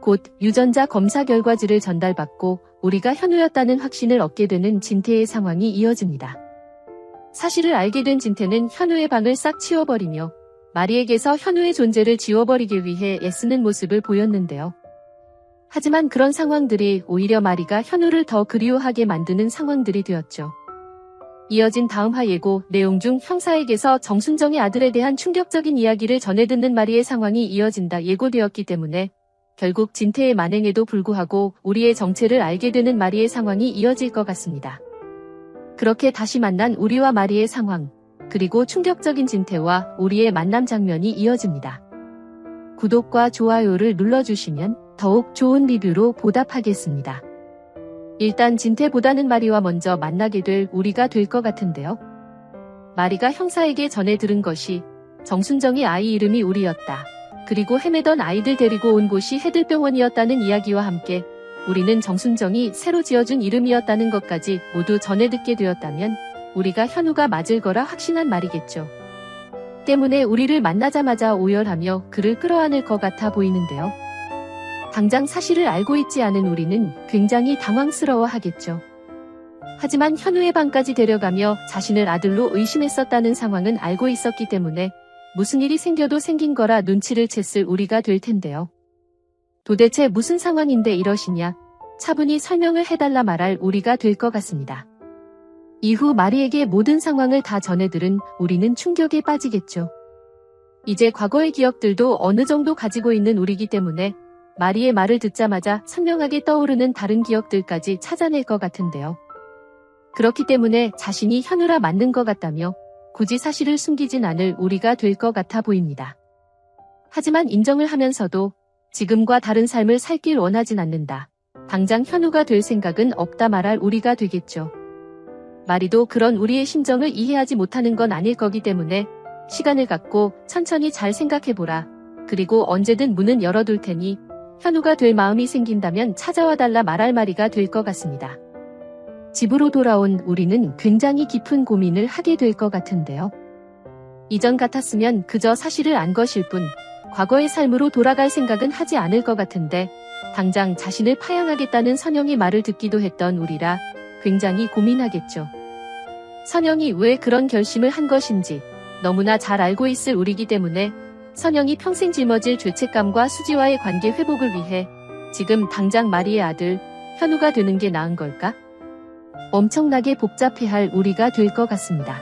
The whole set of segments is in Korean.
곧 유전자 검사 결과지를 전달받고 우리가 현우였다는 확신을 얻게 되는 진태의 상황이 이어집니다. 사실을 알게 된 진태는 현우의 방을 싹 치워버리며 마리에게서 현우의 존재를 지워버리기 위해 애쓰는 모습을 보였는데요. 하지만 그런 상황들이 오히려 마리가 현우를 더 그리워하게 만드는 상황들이 되었죠. 이어진 다음 화 예고 내용 중 형사에게서 정순정의 아들에 대한 충격적인 이야기를 전해 듣는 마리의 상황이 이어진다 예고되었기 때문에 결국 진태의 만행에도 불구하고 우리의 정체를 알게 되는 마리의 상황이 이어질 것 같습니다. 그렇게 다시 만난 우리와 마리의 상황, 그리고 충격적인 진태와 우리의 만남 장면이 이어집니다. 구독과 좋아요를 눌러주시면 더욱 좋은 리뷰로 보답하겠습니다. 일단 진태보다는 마리와 먼저 만나게 될 우리가 될 것 같은데요. 마리가 형사에게 전해 들은 것이 정순정의 아이 이름이 우리였다. 그리고 헤매던 아이들 데리고 온 곳이 해들병원이었다는 이야기와 함께 우리는 정순정이 새로 지어준 이름이었다는 것까지 모두 전해 듣게 되었다면 우리가 현우가 맞을 거라 확신한 말이겠죠. 때문에 우리를 만나자마자 오열하며 그를 끌어안을 것 같아 보이는데요. 당장 사실을 알고 있지 않은 우리는 굉장히 당황스러워 하겠죠. 하지만 현우의 방까지 데려가며 자신을 아들로 의심했었다는 상황은 알고 있었기 때문에 무슨 일이 생겨도 생긴 거라 눈치를 챘을 우리가 될 텐데요. 도대체 무슨 상황인데 이러시냐? 차분히 설명을 해달라 말할 우리가 될 것 같습니다. 이후 마리에게 모든 상황을 다 전해들은 우리는 충격에 빠지겠죠. 이제 과거의 기억들도 어느 정도 가지고 있는 우리이기 때문에 마리의 말을 듣자마자 선명하게 떠오르는 다른 기억들까지 찾아낼 것 같은데요. 그렇기 때문에 자신이 현우라 맞는 것 같다며 굳이 사실을 숨기진 않을 우리가 될 것 같아 보입니다. 하지만 인정을 하면서도 지금과 다른 삶을 살길 원하진 않는다. 당장 현우가 될 생각은 없다 말할 우리가 되겠죠. 마리도 그런 우리의 심정을 이해하지 못하는 건 아닐 거기 때문에 시간을 갖고 천천히 잘 생각해보라. 그리고 언제든 문은 열어둘 테니 현우가 될 마음이 생긴다면 찾아와 달라 말할 마리가 될 것 같습니다. 집으로 돌아온 우리는 굉장히 깊은 고민을 하게 될 것 같은데요. 이전 같았으면 그저 사실을 안 것일 뿐 과거의 삶으로 돌아갈 생각은 하지 않을 것 같은데 당장 자신을 파양하겠다는 선영의 말을 듣기도 했던 우리라 굉장히 고민하겠죠. 선영이 왜 그런 결심을 한 것인지 너무나 잘 알고 있을 우리이기 때문에 선영이 평생 짊어질 죄책감과 수지와의 관계 회복을 위해 지금 당장 마리의 아들 현우가 되는 게 나은 걸까? 엄청나게 복잡해할 우리가 될 것 같습니다.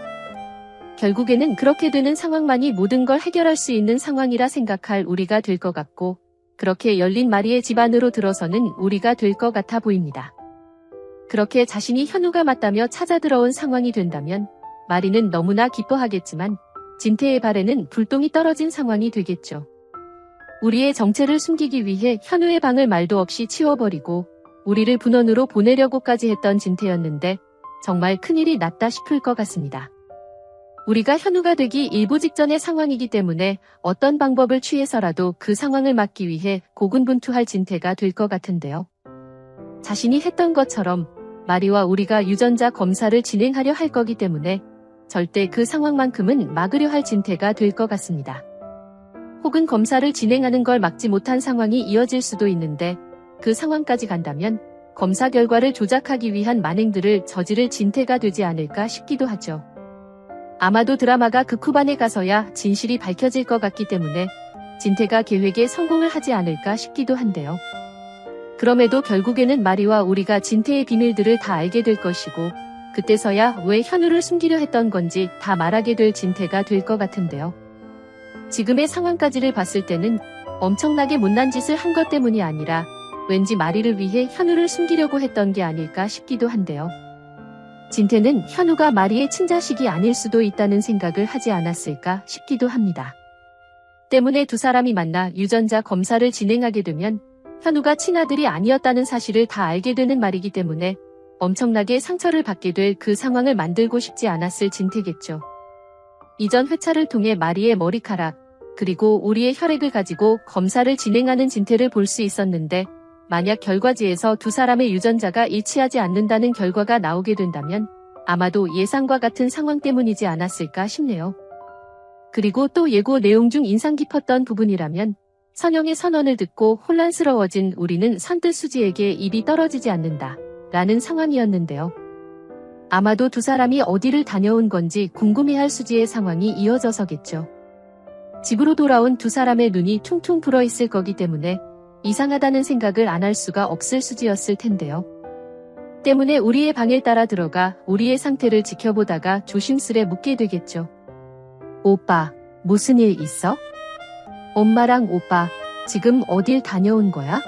결국에는 그렇게 되는 상황만이 모든 걸 해결할 수 있는 상황이라 생각할 우리가 될 것 같고 그렇게 열린 마리의 집 안으로 들어서는 우리가 될 것 같아 보입니다. 그렇게 자신이 현우가 맞다며 찾아 들어온 상황이 된다면 마리는 너무나 기뻐하겠지만 진태의 발에는 불똥이 떨어진 상황이 되겠죠. 우리의 정체를 숨기기 위해 현우의 방을 말도 없이 치워버리고 우리를 분원으로 보내려고까지 했던 진태였는데 정말 큰일이 났다 싶을 것 같습니다. 우리가 현우가 되기 일보 직전의 상황이기 때문에 어떤 방법을 취해서라도 그 상황을 막기 위해 고군분투할 진태가 될 것 같은데요. 자신이 했던 것처럼 마리와 우리가 유전자 검사를 진행하려 할 거기 때문에 절대 그 상황만큼은 막으려 할 진태가 될 것 같습니다. 혹은 검사를 진행하는 걸 막지 못한 상황이 이어질 수도 있는데 그 상황까지 간다면 검사 결과를 조작하기 위한 만행들을 저지를 진태가 되지 않을까 싶기도 하죠. 아마도 드라마가 극후반에 가서야 진실이 밝혀질 것 같기 때문에 진태가 계획에 성공을 하지 않을까 싶기도 한데요. 그럼에도 결국에는 마리와 우리가 진태의 비밀들을 다 알게 될 것이고 그때서야 왜 현우를 숨기려 했던 건지 다 말하게 될 진태가 될 것 같은데요. 지금의 상황까지를 봤을 때는 엄청나게 못난 짓을 한 것 때문이 아니라 왠지 마리를 위해 현우를 숨기려고 했던 게 아닐까 싶기도 한데요. 진태는 현우가 마리의 친자식이 아닐 수도 있다는 생각을 하지 않았을까 싶기도 합니다. 때문에 두 사람이 만나 유전자 검사를 진행하게 되면 현우가 친아들이 아니었다는 사실을 다 알게 되는 말이기 때문에 엄청나게 상처를 받게 될 그 상황을 만들고 싶지 않았을 진태겠죠. 이전 회차를 통해 마리의 머리카락, 그리고 우리의 혈액을 가지고 검사를 진행하는 진태를 볼 수 있었는데 만약 결과지에서 두 사람의 유전자가 일치하지 않는다는 결과가 나오게 된다면 아마도 예상과 같은 상황 때문이지 않았을까 싶네요. 그리고 또 예고 내용 중 인상 깊었던 부분이라면 선영의 선언을 듣고 혼란스러워진 우리는 선뜻 수지에게 입이 떨어지지 않는다 라는 상황이었는데요. 아마도 두 사람이 어디를 다녀온 건지 궁금해할 수지의 상황이 이어져서겠죠. 집으로 돌아온 두 사람의 눈이 퉁퉁 불어 있을 거기 때문에 이상하다는 생각을 안 할 수가 없을 수지였을 텐데요. 때문에 우리의 방에 따라 들어가 우리의 상태를 지켜보다가 조심스레 묻게 되겠죠. 오빠, 무슨 일 있어? 엄마랑 오빠, 지금 어딜 다녀온 거야?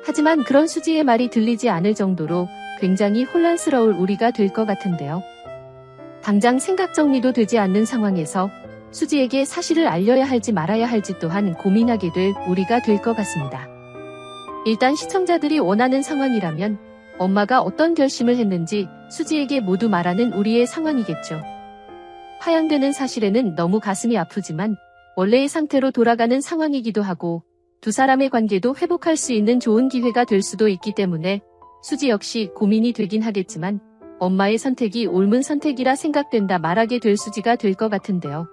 하지만 그런 수지의 말이 들리지 않을 정도로 굉장히 혼란스러울 우리가 될 것 같은데요. 당장 생각 정리도 되지 않는 상황에서 수지에게 사실을 알려야 할지 말아야 할지 또한 고민하게 될 우리가 될 것 같습니다. 일단 시청자들이 원하는 상황이라면 엄마가 어떤 결심을 했는지 수지에게 모두 말하는 우리의 상황이겠죠. 파양되는 사실에는 너무 가슴이 아프지만 원래의 상태로 돌아가는 상황이기도 하고 두 사람의 관계도 회복할 수 있는 좋은 기회가 될 수도 있기 때문에 수지 역시 고민이 되긴 하겠지만 엄마의 선택이 옳은 선택이라 생각된다 말하게 될 수지가 될 것 같은데요.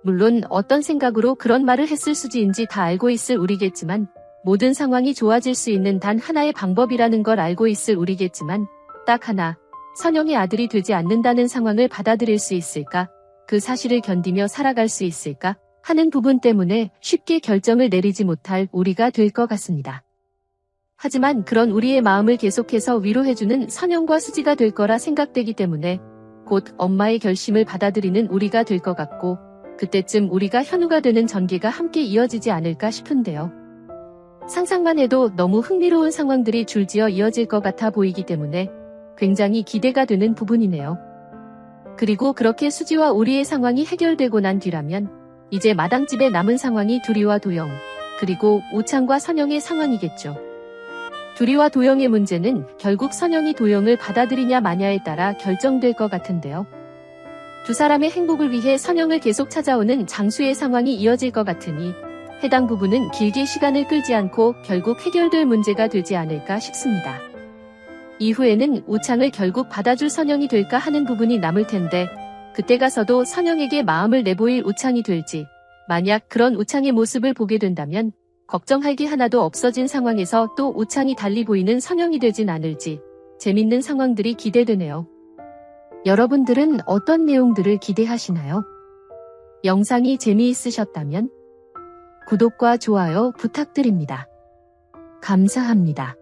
물론 어떤 생각으로 그런 말을 했을 수지인지 다 알고 있을 우리겠지만 모든 상황이 좋아질 수 있는 단 하나의 방법이라는 걸 알고 있을 우리겠지만 딱 하나, 선영의 아들이 되지 않는다는 상황을 받아들일 수 있을까? 그 사실을 견디며 살아갈 수 있을까? 하는 부분 때문에 쉽게 결정을 내리지 못할 우리가 될 것 같습니다. 하지만 그런 우리의 마음을 계속해서 위로해주는 선영과 수지가 될 거라 생각되기 때문에 곧 엄마의 결심을 받아들이는 우리가 될 것 같고 그때쯤 우리가 현우가 되는 전개가 함께 이어지지 않을까 싶은데요. 상상만 해도 너무 흥미로운 상황들이 줄지어 이어질 것 같아 보이기 때문에 굉장히 기대가 되는 부분이네요. 그리고 그렇게 수지와 우리의 상황이 해결되고 난 뒤라면 이제 마당집에 남은 상황이 두리와 도영, 그리고 우창과 선영의 상황이겠죠. 두리와 도영의 문제는 결국 선영이 도영을 받아들이냐 마냐에 따라 결정될 것 같은데요. 두 사람의 행복을 위해 선영을 계속 찾아오는 장수의 상황이 이어질 것 같으니 해당 부분은 길게 시간을 끌지 않고 결국 해결될 문제가 되지 않을까 싶습니다. 이후에는 우창을 결국 받아줄 선영이 될까 하는 부분이 남을 텐데 그때 가서도 선영에게 마음을 내보일 우창이 될지 만약 그런 우창의 모습을 보게 된다면 걱정할 게 하나도 없어진 상황에서 또 우창이 달리 보이는 선영이 되진 않을지 재밌는 상황들이 기대되네요. 여러분들은 어떤 내용들을 기대하시나요? 영상이 재미있으셨다면 구독과 좋아요 부탁드립니다. 감사합니다.